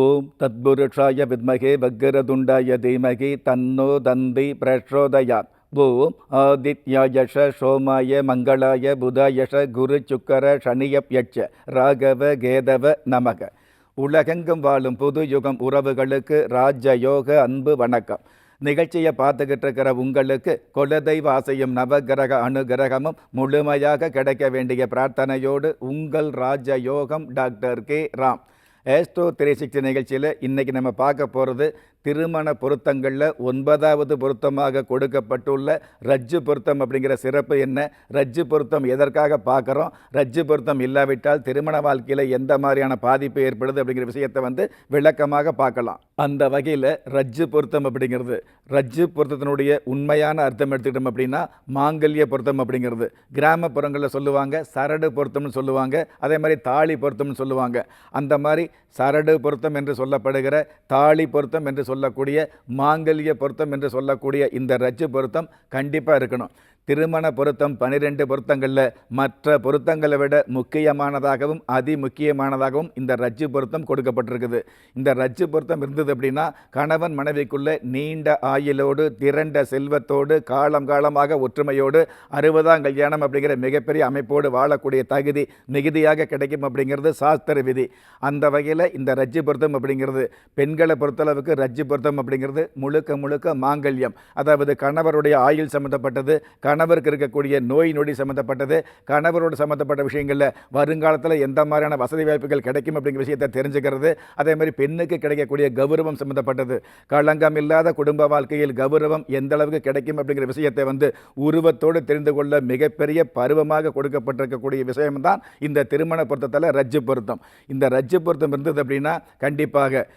ஓம் தத்புருஷாய வித்மகே வக்ரதுண்டாய தீமகி தன்னோ தந்தி பிரச்சோதயாத். ஓம் ஆதித்யாயஷ சோமாய மங்களாய புதாயஷ குரு சுக்கர சனியப்யட்ச ராகவ கேதவ நமக. உலகெங்கும் வாழும் புது யுகம் உறவுகளுக்கு ராஜயோக அன்பு வணக்கம். நிகழ்ச்சியை பார்த்துக்கிட்டு இருக்கிற உங்களுக்கு குலதெய்வ ஆசையும் நவகிரக அனுகிரகமும் முழுமையாக கிடைக்க வேண்டிய பிரார்த்தனையோடு உங்கள் ராஜயோகம் டாக்டர் கே ராம். ஏஸ்ட்ரோ 360 நிகழ்ச்சியில் இன்றைக்கி நம்ம பார்க்க போகிறது திருமண பொருத்தங்களில் 9வது பொருத்தமாக கொடுக்கப்பட்டுள்ள ரஜ்ஜு பொருத்தம். அப்படிங்கிற சிறப்பு என்ன, ரஜ்ஜு பொருத்தம் எதற்காக பார்க்குறோம், ரஜ்ஜு பொருத்தம் இல்லாவிட்டால் திருமண வாழ்க்கையில் எந்த மாதிரியான பாதிப்பு ஏற்படுது அப்படிங்கிற விஷயத்தை விளக்கமாக பார்க்கலாம். அந்த வகையில் ரஜ்ஜு பொருத்தம் அப்படிங்கிறது, ரஜ்ஜு பொருத்தத்தினுடைய உண்மையான அர்த்தம் எடுத்துக்கிட்டோம் அப்படின்னா மாங்கல்ய பொருத்தம் அப்படிங்கிறது. கிராமப்புறங்களில் சொல்லுவாங்க சரடு பொருத்தம்னு சொல்லுவாங்க, அதே மாதிரி தாலி பொருத்தம்னு சொல்லுவாங்க. அந்த மாதிரி சரடு பொருத்தம் என்று சொல்லப்படுகிற, தாலி பொருத்தம் என்று சொல்லக்கூடிய, மாங்கல்ய பொருத்தம் என்று சொல்லக்கூடிய இந்த ரஜ்ஜு பொருத்தம் கண்டிப்பாக இருக்கணும். திருமண பொருத்தம் 12 பொருத்தங்களில் மற்ற பொருத்தங்களை விட முக்கியமானதாகவும் அதிமுக்கியமானதாகவும் இந்த ரஜ்ஜு பொருத்தம் கொடுக்கப்பட்டிருக்குது. இந்த ரஜ்ஜு பொருத்தம் இருந்தது அப்படின்னா கணவன் மனைவிக்குள்ள நீண்ட ஆயுளோடு திரண்ட செல்வத்தோடு காலம் காலமாக ஒற்றுமையோடு 60ஆம் கல்யாணம் அப்படிங்கிற மிகப்பெரிய அமைப்போடு வாழக்கூடிய தகுதி மிகுதியாக கிடைக்கும் அப்படிங்கிறது சாஸ்திர விதி. அந்த வகையில் இந்த ரஜ்ஜு பொருத்தம் அப்படிங்கிறது பெண்களை பொறுத்தளவுக்கு ரஜ்ஜு பொருத்தம் அப்படிங்கிறது முழுக்க முழுக்க மாங்கல்யம், அதாவது கணவருடைய ஆயுள் சம்மந்தப்பட்டது, கணவருக்கு இருக்கக்கூடிய நோய் நொடி சம்மந்தப்பட்டது, கணவரோடு சம்மந்தப்பட்ட விஷயங்களில் வருங்காலத்தில் எந்த மாதிரியான வசதி வாய்ப்புகள் கிடைக்கும் அப்படிங்கிற விஷயத்தை தெரிஞ்சுக்கிறது. அதே மாதிரி பெண்ணுக்கு கிடைக்கக்கூடிய கௌரவம் சம்மந்தப்பட்டது, களங்கம் இல்லாத குடும்ப வாழ்க்கையில் கௌரவம் எந்த அளவுக்கு கிடைக்கும் அப்படிங்கிற விஷயத்தை உருவத்தோடு தெரிந்து கொள்ள மிகப்பெரிய பருவமாக கொடுக்கப்பட்டிருக்கக்கூடிய விஷயம்தான் இந்த திருமண பொருத்தத்தில் ரஜ்ஜு பொருத்தம். இந்த ரஜ்ஜு பொருத்தம் இருந்தது அப்படின்னா கண்டிப்பாக,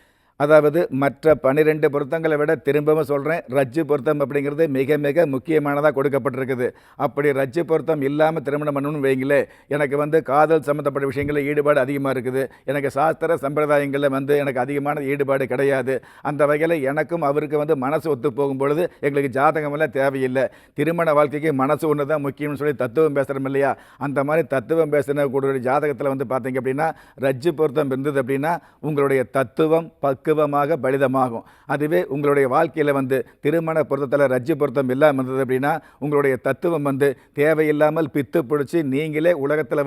அதாவது மற்ற 12 பொருத்தங்களை விட திரும்பவும் சொல்கிறேன், ரஜ்ஜு பொருத்தம் அப்படிங்கிறது மிக மிக முக்கியமானதாக கொடுக்கப்பட்டிருக்குது. அப்படி ரஜ்ஜு பொருத்தம் இல்லாமல் திருமணம் பண்ணணும்னு வைங்களே, எனக்கு காதல் சம்மந்தப்பட்ட விஷயங்களில் ஈடுபாடு அதிகமாக இருக்குது, எனக்கு சாஸ்திர சம்பிரதாயங்களில் எனக்கு அதிகமான ஈடுபாடு கிடையாது, அந்த வகையில் எனக்கும் அவருக்கு மனசு ஒத்து போகும் பொழுது எங்களுக்கு ஜாதகமெல்லாம் தேவையில்லை, திருமண வாழ்க்கைக்கு மனசு ஒன்று தான் முக்கியம்னு சொல்லி தத்துவம் பேசுகிறோம் இல்லையா, அந்த மாதிரி தத்துவம் பேசுகிற கூட ஜாதகத்தில் பார்த்தீங்க அப்படின்னா ரஜ்ஜு பொருத்தம் இருந்தது அப்படின்னா உங்களுடைய தத்துவம் பக்குவமாக பலிதமாகும். அதுவே உங்களுடைய வாழ்க்கையில் திருமண பொருத்தத்தில் ரஜ்ஜு பொருத்தம் இல்லாமல் இருந்தது அப்படின்னா உங்களுடைய தத்துவம் தேவையில்லாமல் பித்து பிடிச்சி நீங்களே உலகத்தில்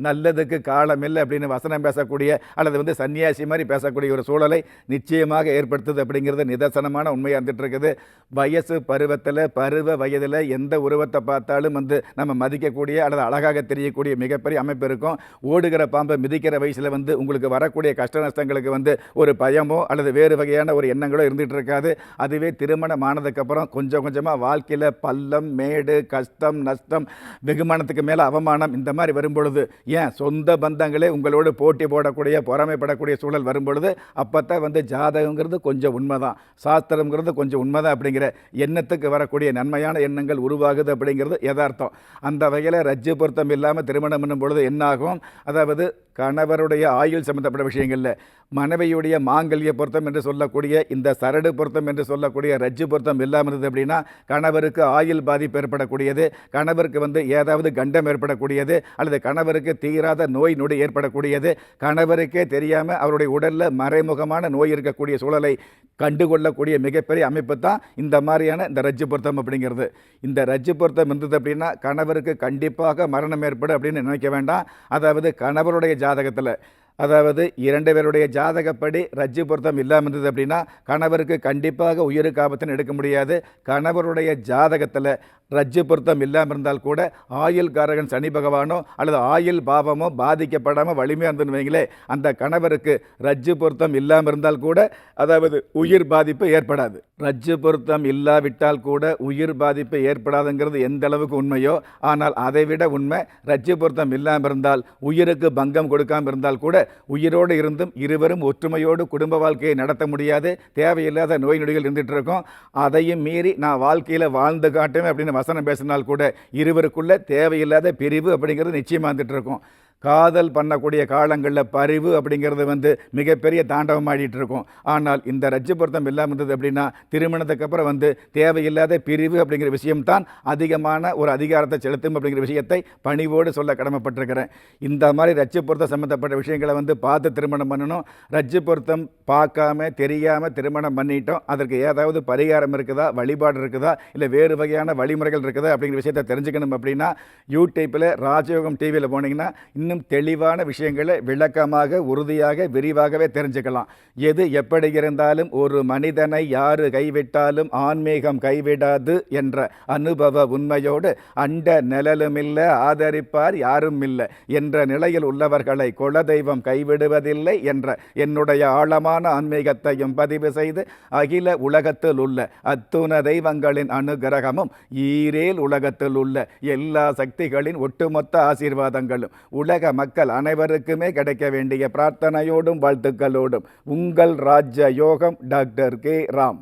நல்லதுக்கு காலம் இல்லை அப்படின்னு வசனம் பேசக்கூடிய அல்லது சன்னியாசி மாதிரி பேசக்கூடிய ஒரு சூழலை நிச்சயமாக ஏற்படுத்துது அப்படிங்கிறது நிதர்சனமான உண்மையாக இருந்துட்டு இருக்குது. வயசு பருவத்தில் பருவ வயதில் எந்த உருவத்தை பார்த்தாலும் நம்ம மதிக்கக்கூடிய அல்லது அழகாக தெரியக்கூடிய மிகப்பெரிய அமைப்பு இருக்கும். ஓடுகிற பாம்பை மிதிக்கிற வயசில் உங்களுக்கு வரக்கூடிய கஷ்ட நஷ்டங்களுக்கு ஒரு பயமோ அல்லது வேறு வகையான ஒரு எண்ணங்களோ இருந்துகிட்டு இருக்காது. அதுவே திருமணம் ஆனதுக்கப்புறம் கொஞ்சம் கொஞ்சமாக வாழ்க்கையில் பள்ளம் மேடு கஷ்டம் நஷ்டம் வெகுமானத்துக்கு மேலே அவமானம் இந்த மாதிரி வரும்பொழுது, ஏன் சொந்த பந்தங்களே உங்களோடு போட்டி போடக்கூடிய பொறாமைப்படக்கூடிய சூழல் வரும்பொழுது அப்போ தான் ஜாதகங்கிறது கொஞ்சம் உண்மைதான், சாஸ்திரங்கிறது கொஞ்சம் உண்மைதான் அப்படிங்கிற எண்ணத்துக்கு வரக்கூடிய நன்மையான எண்ணங்கள் உருவாகுது அப்படிங்கிறது யதார்த்தம். அந்த வகையில் ரஜ்ஜு பொருத்தம் இல்லாமல் திருமணம் பண்ணும் பொழுது என்னாகும், அதாவது கணவருடைய ஆயுள் சம்பந்தப்பட்ட விஷயங்களில் மனைவியுடைய மாங்கல்ய பொருத்தம் என்று சொல்லக்கூடிய இந்த சரடு பொருத்தம் என்று சொல்லக்கூடிய ரஜ்ஜு பொருத்தம் இல்லாமல் இருந்தது அப்படின்னா கணவருக்கு ஆயுள் பாதிப்பு ஏற்படக்கூடியது, கணவருக்கு ஏதாவது கண்டம் ஏற்படக்கூடியது, அல்லது கணவருக்கு தீராத நோய் நொடி ஏற்படக்கூடியது, கணவருக்கே தெரியாமல் அவருடைய உடலில் மறைமுகமான நோய் இருக்கக்கூடிய சூழலை கண்டுகொள்ளக்கூடிய மிகப்பெரிய அமைப்பு தான் இந்த மாதிரியான இந்த ரஜ்ஜு பொருத்தம் அப்படிங்கிறது. இந்த ரஜ்ஜு பொருத்தம் இருந்தது அப்படின்னா கணவருக்கு கண்டிப்பாக மரணம் ஏற்படும் அப்படின்னு நினைக்க வேண்டாம். அதாவது கணவருடைய ஜாதகத்தில், அதாவது 2 பேருடைய ஜாதகப்படி ரஜ்ஜு பொருத்தம் இல்லாமல் இருந்தது அப்படின்னா கணவருக்கு கண்டிப்பாக உயிருக்கு ஆபத்துன்னு எடுக்க முடியாது. கணவருடைய ஜாதகத்தில் ரஜ்ஜு பொருத்தம் இல்லாமல் இருந்தால் கூட ஆயுள் காரகன் சனி பகவானோ அல்லது ஆயுள் பாவமோ பாதிக்கப்படாமல் வலிமையாக இருந்துன்னு வைங்களே, அந்த கணவருக்கு ரஜ்ஜு பொருத்தம் இல்லாமல் இருந்தால் கூட அதாவது உயிர் பாதிப்பு ஏற்படாது. ரஜ்ஜு பொருத்தம் இல்லாவிட்டால் கூட உயிர் பாதிப்பு ஏற்படாதுங்கிறது எந்த அளவுக்கு உண்மையோ, ஆனால் அதைவிட உண்மை ரஜ்ஜு பொருத்தம் இல்லாமல் இருந்தால் உயிருக்கு பங்கம் கொடுக்காமல் இருந்தால் கூட உயிரோடு இருந்தும் இருவரும் ஒற்றுமையோடு குடும்ப வாழ்க்கையை நடத்த முடியாது, தேவையில்லாத நோய் நொடிகள் இருந்துகிட்டு இருக்கும். அதையும் மீறி நான் வாழ்க்கையில் வாழ்ந்து காட்டுவேன் அப்படின்னு வசனம் பேசினால் கூட இருவருக்குள்ள தேவையில்லாத பிரிவு அப்படிங்கிறது நிச்சயமாக வந்துட்டு இருக்கும். காதல் பண்ணக்கூடிய காலங்களில் பரிவு அப்படிங்கிறது மிகப்பெரிய தாண்டவம் ஆடிட்டு இருக்கும். ஆனால் இந்த ரஜ்ஜு பொருத்தம் இல்லாமல் இருந்தது அப்படின்னா திருமணத்துக்கு அப்புறம் தேவையில்லாத பிரிவு அப்படிங்கிற விஷயம்தான் அதிகமான ஒரு அதிகாரத்தை செலுத்தும் அப்படிங்கிற விஷயத்தை பணிவோடு சொல்ல கடமைப்பட்டிருக்கிறேன். இந்த மாதிரி ரஜ்ஜு பொருத்தம் சம்மந்தப்பட்ட விஷயங்களை பார்த்து திருமணம் பண்ணணும். ரஜ்ஜு பொருத்தம் பார்க்காம தெரியாமல் திருமணம் பண்ணிட்டோம், அதற்கு ஏதாவது பரிகாரம் இருக்குதா, வழிபாடு இருக்குதா, இல்லை வேறு வகையான வழிமுறைகள் இருக்குதா அப்படிங்கிற விஷயத்தை தெரிஞ்சுக்கணும். அப்படின்னா யூடியூப்பில் ராஜயோகம் டிவியில் போனீங்கன்னா இன்னும் தெளிவான விஷயங்களை விளக்கமாக உறுதியாக விரிவாகவே தெரிஞ்சுக்கலாம். எது எப்படி இருந்தாலும் ஒரு மனிதனை யாரு கைவிட்டாலும் ஆன்மீகம் கைவிடாது என்ற அனுபவ உண்மையோடு அண்ட நிழலுமில்லை ஆதரிப்பார் யாரும் இல்லை என்ற நிலையில் உள்ளவர்களை குலதெய்வம் கைவிடுவதில்லை என்ற என்னுடைய ஆழமான ஆன்மீகத்தையும் பதிவு செய்து அகில உலகத்தில் உள்ள அத்துண தெய்வங்களின் அனுகிரகமும் ஈரேல் உலகத்தில் உள்ள எல்லா சக்திகளின் ஒட்டுமொத்த ஆசீர்வாதங்களும் உலக மக்கள் அனைவருக்குமே கிடைக்க வேண்டிய பிரார்த்தனையோடும் வாழ்த்துக்களோடும் உங்கள் ராஜ யோகம் டாக்டர் கே ராம்.